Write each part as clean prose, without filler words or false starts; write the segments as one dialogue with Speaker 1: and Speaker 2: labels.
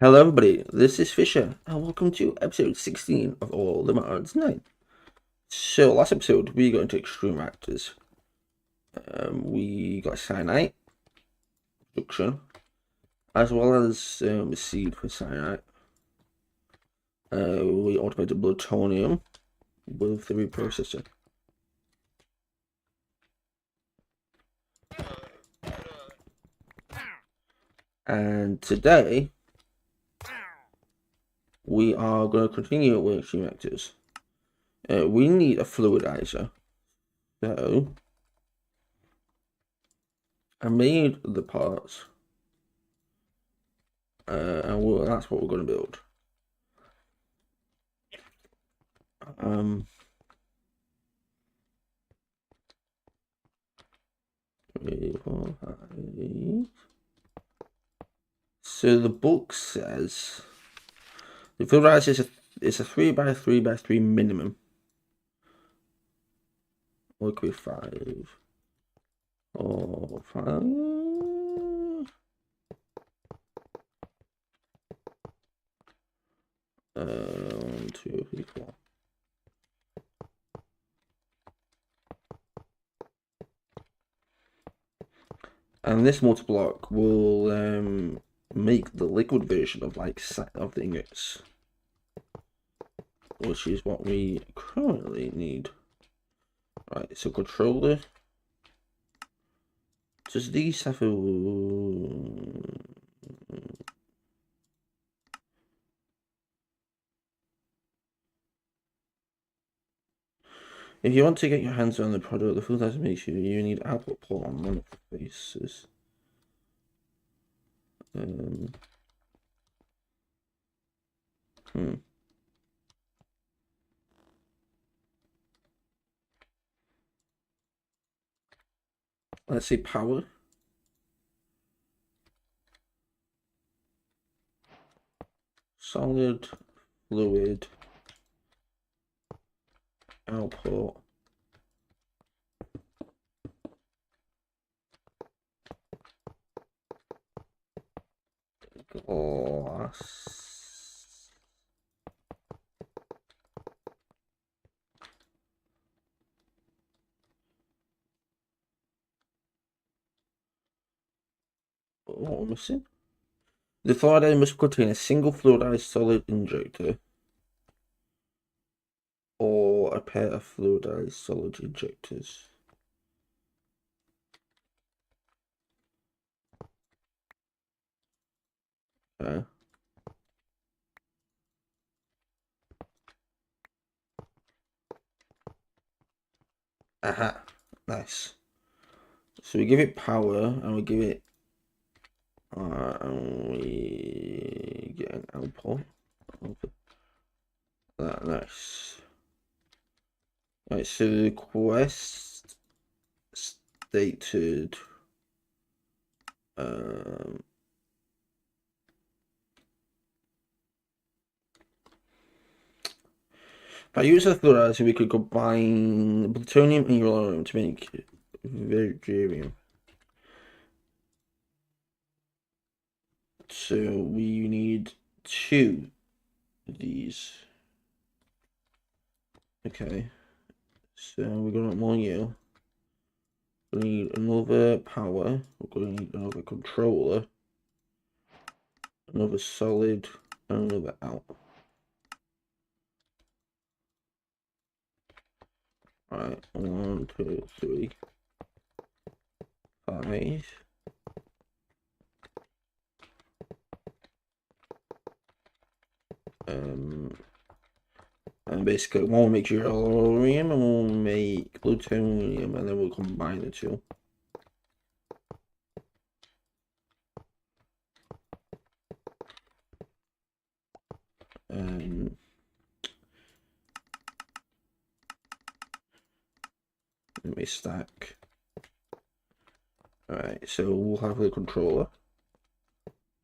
Speaker 1: Hello everybody, this is Fisher, and welcome to episode 16 of All the Mods 9. So last episode, we got into Extreme Reactors. We got Cyanite, production, as well as a seed for Cyanite. We automated plutonium with the reprocessor. And today, we are going to continue with Extreme Reactors. We need a fluidizer. So, I made the parts. And that's what we're going to build. 3, 4, 5. So the book says the fluidizer is a 3x3x3 minimum. Or it could be 5 or 5. 1, 2, 3, 4. And this multi-block will make the liquid version of the ingots, which is what we currently need. Right, so controller. Does these have a... If you want to get your hands on the product, the fluidizer makes sure you need output port on one of the faces. Let's say power. Solid, fluid, output. Glass. What am I missing? The fluidizer must contain a single fluidized solid injector or a pair of fluidized solid injectors. Okay. Aha, nice. So we give it power and we give it and we get an output. Nice. Right, so the quest stated by using the fluidizer, we could combine plutonium and uranium to make deuterium. So we need 2 of these. Okay. So we're gonna want you. We need another power. We're gonna need another controller. Another solid and another out. Alright, 1, 2, 3, 5. And basically one will make uranium and one will make plutonium, and then we'll combine the two. Let me stack. Alright, so we'll have the controller,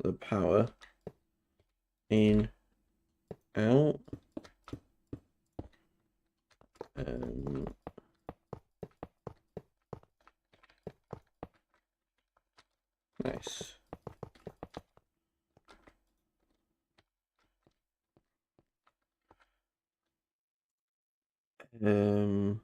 Speaker 1: the power, in, out, nice. And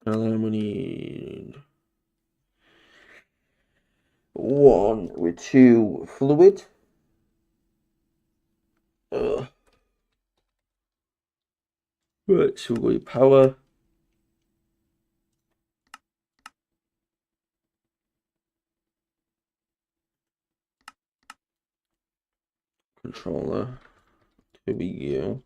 Speaker 1: then we need 1 with 2 fluid. Right, so we've got power. Controller. Here we go.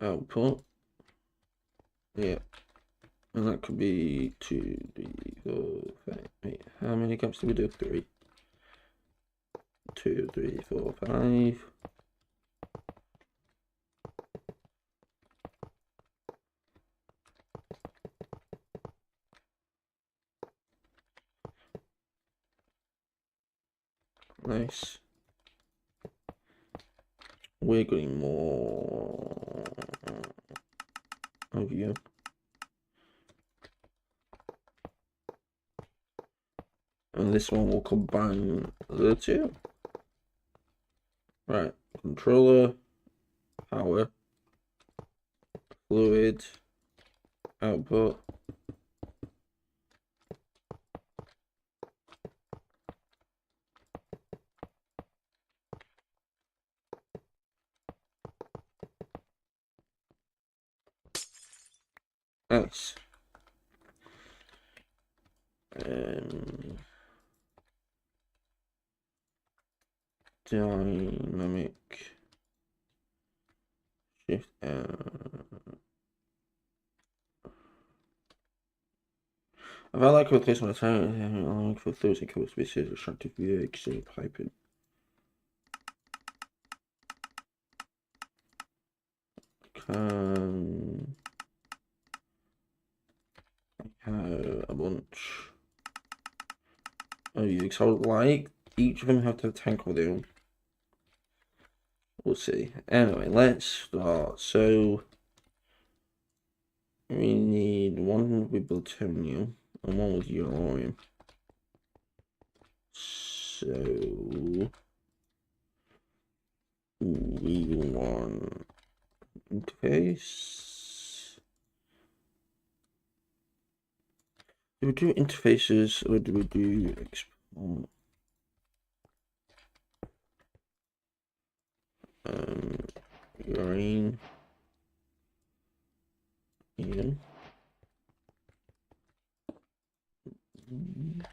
Speaker 1: Output. Yeah. And that could be 2, 3, 4, 5, 8. How many gaps do we do? 3. 2, 3, 4, 5. Nice. We're getting more of you. And this one will combine the two. Right, controller, power, fluid, output. Nice. Dynamic shift. If I like with this one, I like for those and codes spaces attractive via extreme piping. I have a bunch of you. So like each of them have to have a tank with them. We'll see. Anyway, let's start. So we need 1 with plutonium and 1 with uranium. So we want interface. Do we do interfaces or do we do export? Green. Ian.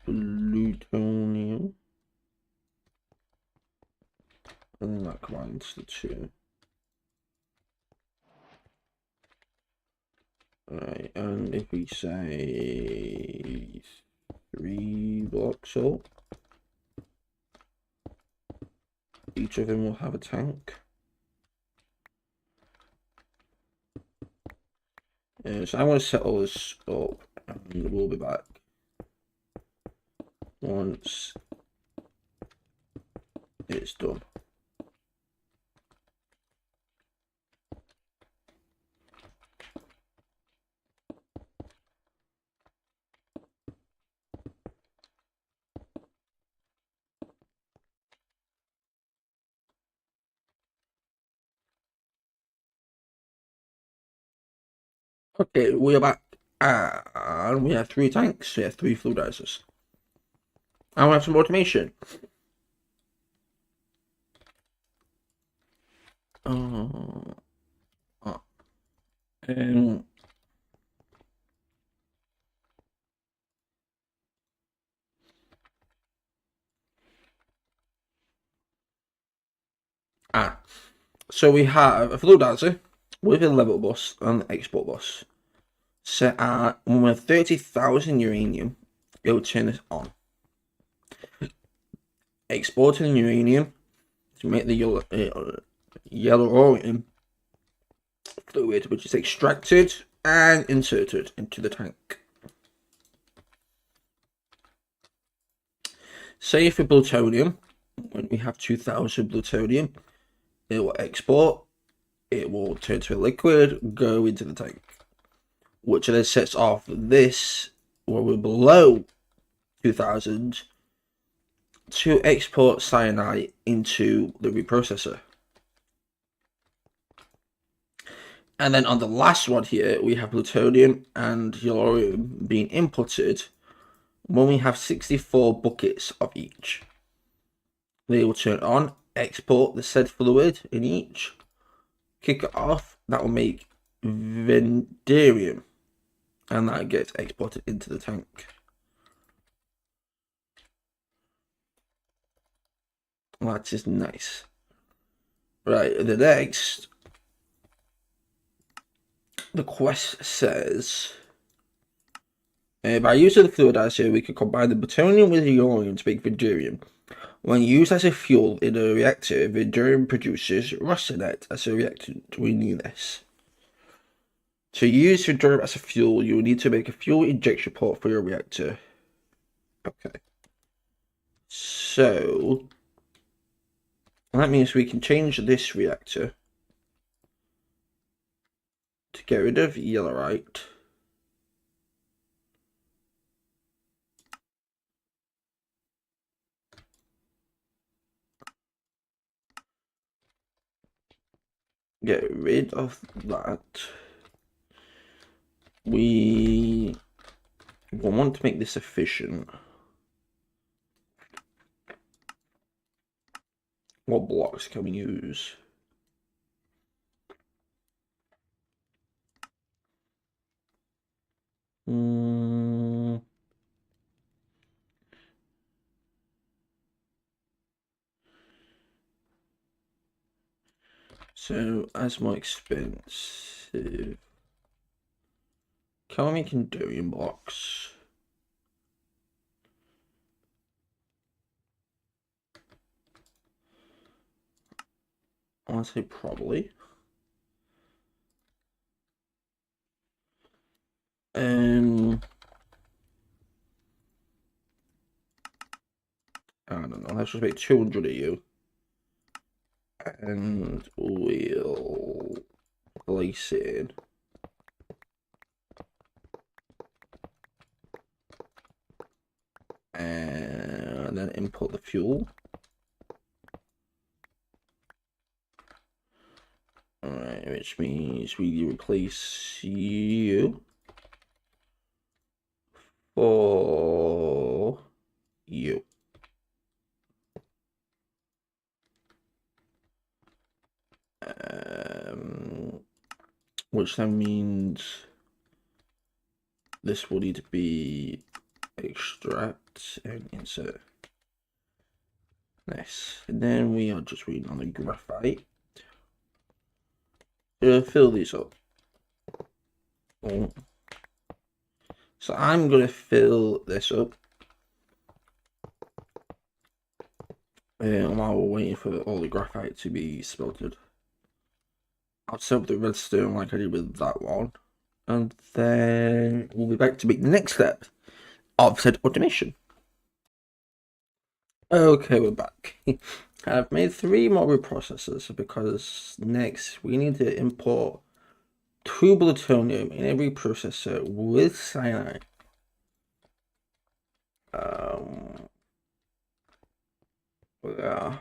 Speaker 1: Plutonium. And then that combines the 2. Right, and if we say 3 blocks up, each of them will have a tank. So I want to set all this up and we'll be back once it's done. Okay, we are back. And we have 3 tanks, we have 3 fluidizers. And we have some automation. So we have a fluidizer with a level bus and an export bus. Set at 30,000 uranium, it will turn this on. Exporting uranium to make the yellow orium fluid, which is extracted and inserted into the tank. Say for plutonium, when we have 2,000 plutonium, it will export, it will turn to a liquid, go into the tank, which then sets off this where we're below 2000 to export cyanide into the reprocessor. And then on the last one here, we have plutonium and uranium being inputted when we have 64 buckets of each. They will turn on, export the said fluid in each, kick it off, that will make vanadium, and that gets exported into the tank. That is nice. Right, the next, the quest says, by using the fluidizer, we can combine the plutonium with the uranium to make vanadium. When used as a fuel in a reactor, vanadium produces rustnet as a reactant. We need this. To use vanadium as a fuel, you will need to make a fuel injection port for your reactor. Okay. So that means we can change this reactor to get rid of yellowite. Get rid of that. We want to make this efficient. What blocks can we use? So, as more expensive. Can we make endurium blocks? I want to say probably. I don't know, let's just make 200 of you. And we'll place it in. And then import the fuel. Alright, which means we replace you for you. Which then means this will need to be extract and insert. Nice. And then we are just waiting on the graphite. Fill these up. Oh. So I'm going to fill this up. While we're waiting for all the graphite to be smelted. I'll set up the redstone like I did with that one. And then we'll be back to make the next step of said automation. Okay, we're back. I've made 3 more reprocessors because next we need to import 2 plutonium in every processor with cyanide. Yeah.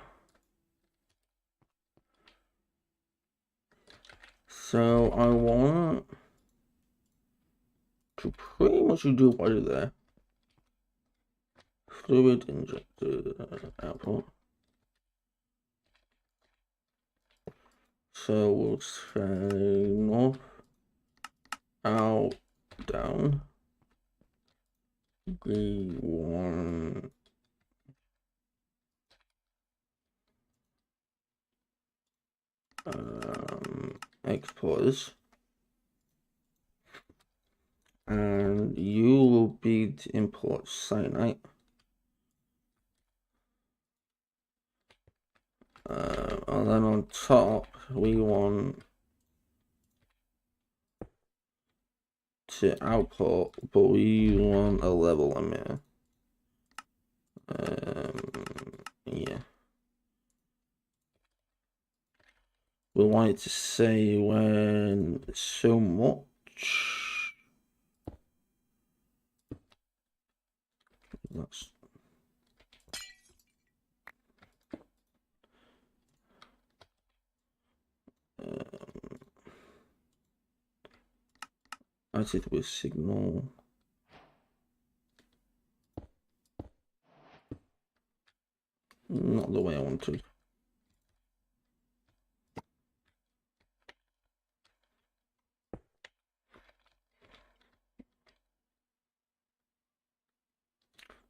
Speaker 1: So I want to pretty much do what is there. Fluid injector output. So we'll say north, out, down. We want exporters, and you will be to import cyanide. And then on top we want to output, but we want a level limit. Yeah. We want it to say when so much. That's as it with signal. Not the way I want to.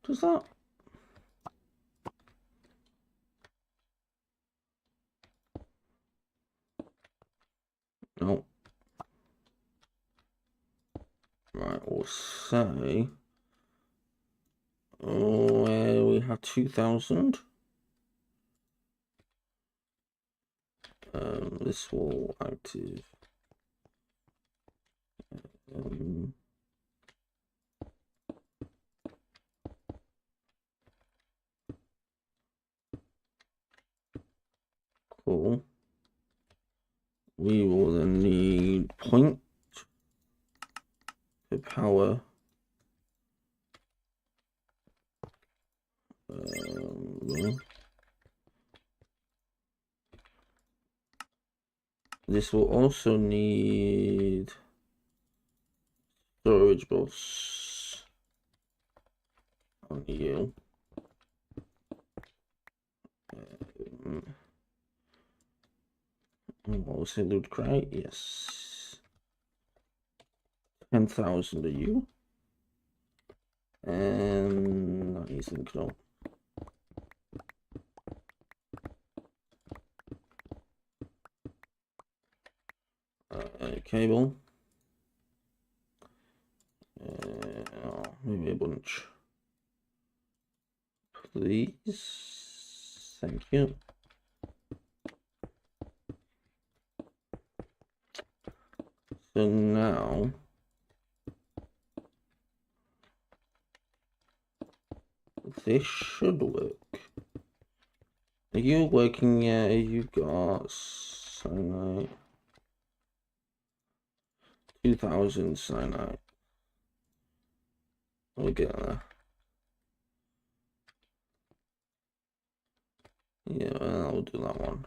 Speaker 1: Does that? No. Right, we'll say where we have 2000. This will active. Cool. We will then need point to power. This will also need storage bus on you. What was it, loot crate? Yes. 10,000 of you. And not using control. Cable. Maybe a bunch. Please. Thank you. So now this should work. Are you working yet? You got cyanide. 2000 cyanide. We'll get there. Yeah, I'll do that one.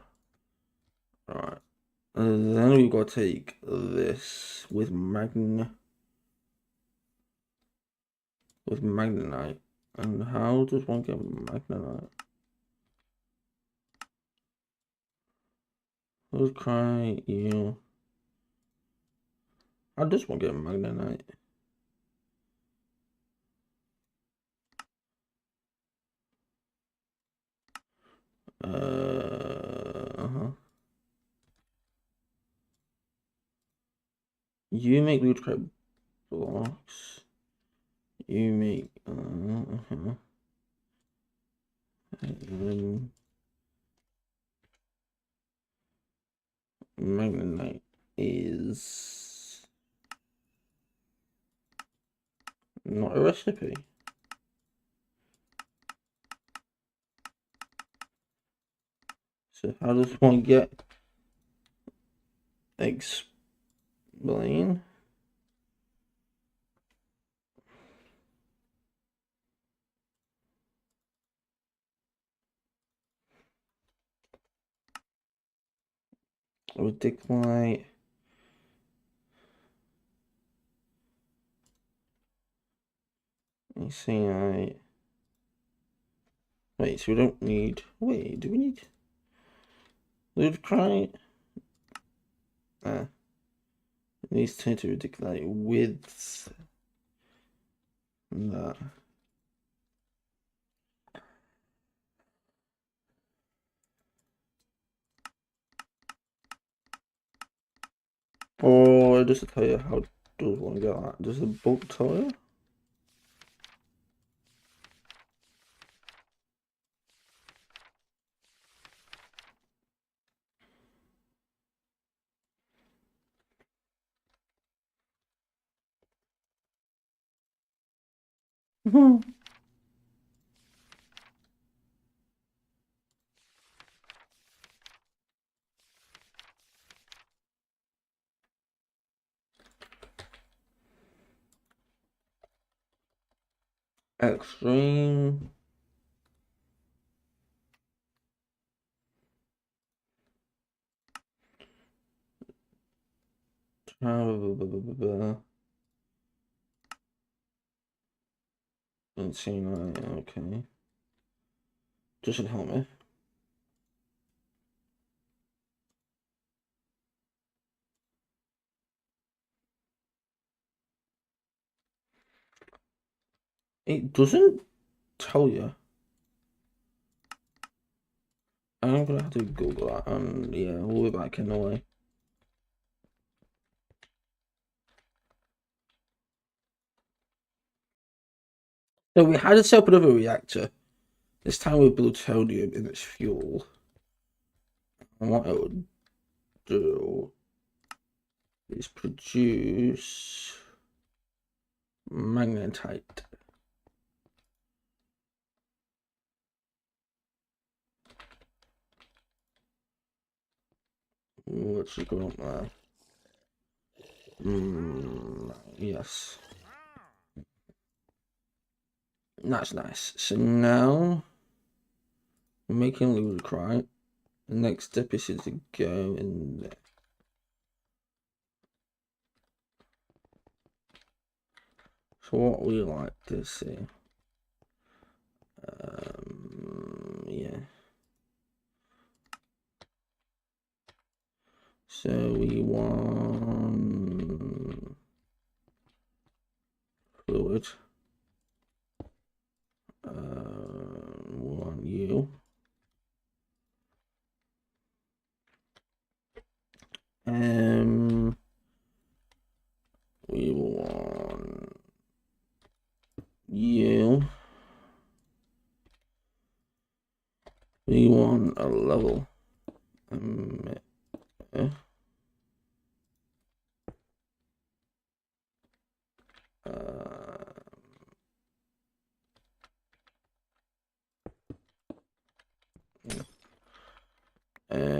Speaker 1: Alright. And then we've got to take this with magnetite. And how does one get magnetite? Let's try you. How does one get magnetite? You make loot crate blocks. You make magnetite is not a recipe. So how does one get explain? Ridiculite. You see, wait, so we don't need, wait, do we need loot crate? It needs to turn to ridiculite with that. Or just to tell you how does one get that? Does the book tell you? Extreme. Insane, okay. Doesn't help me. It doesn't tell you. I'm gonna have to Google that, and yeah, we'll be back in a way. So we had a separate of a reactor. This time with plutonium in its fuel. And what it would do is produce magnetite. Let's go up there. Yes. That's nice. So now we're making ludicrite. The next step is to go in there. So what we like to see. Yeah. So we want fluid. We want you. We want you. We want a level.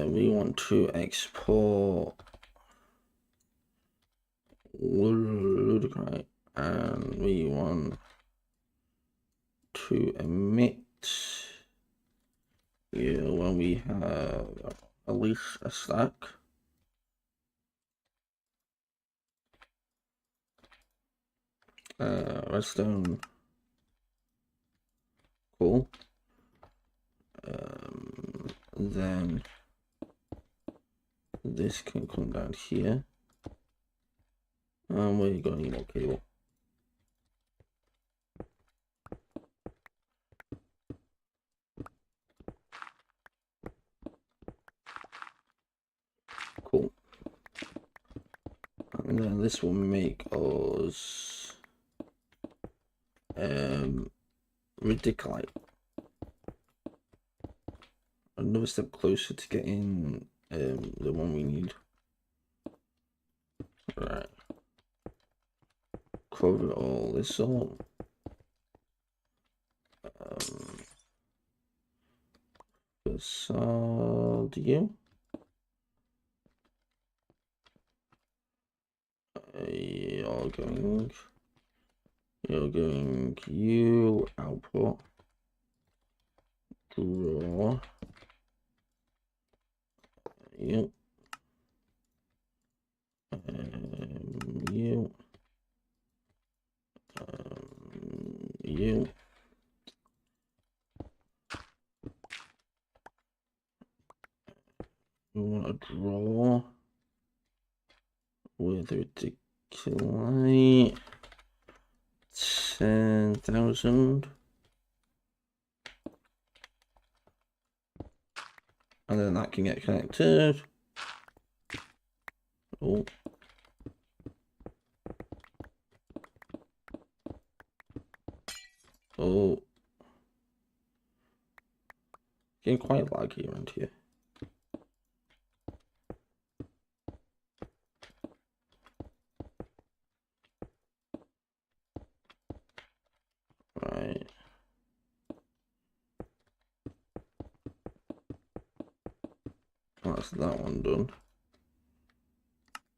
Speaker 1: We want to export ludicrite, and we want to emit when we have at least a stack. Redstone. Cool. Then this can come down here. And we're going to need more cable. Cool. And then this will make us radiculite. Another step closer to getting the one we need. Right. Cover all this up. Facade you. You're going you output draw you you you want to draw with reticulite 10,000, and then that can get connected. Oh. Oh. Getting quite laggy around here. Right. That's that one done.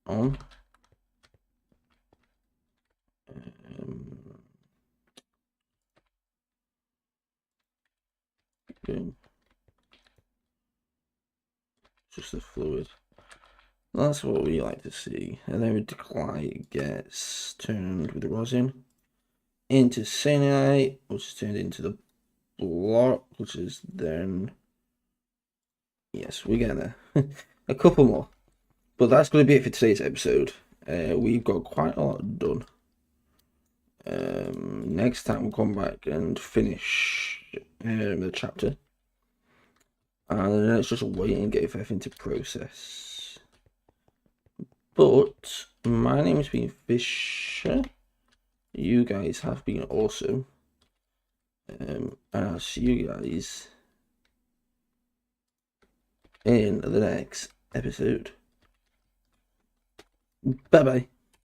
Speaker 1: On. fluid. That's what we like to see. And then with decline gets turned with the rosin into cyanide, which is turned into the block, which is then, yes, we get there. A couple more. But that's going to be it for today's episode. We've got quite a lot done. Next time we'll come back and finish the chapter. And then it's just wait and get everything to process. But my name has been Fisher. You guys have been awesome. And I'll see you guys in the next episode. Bye bye.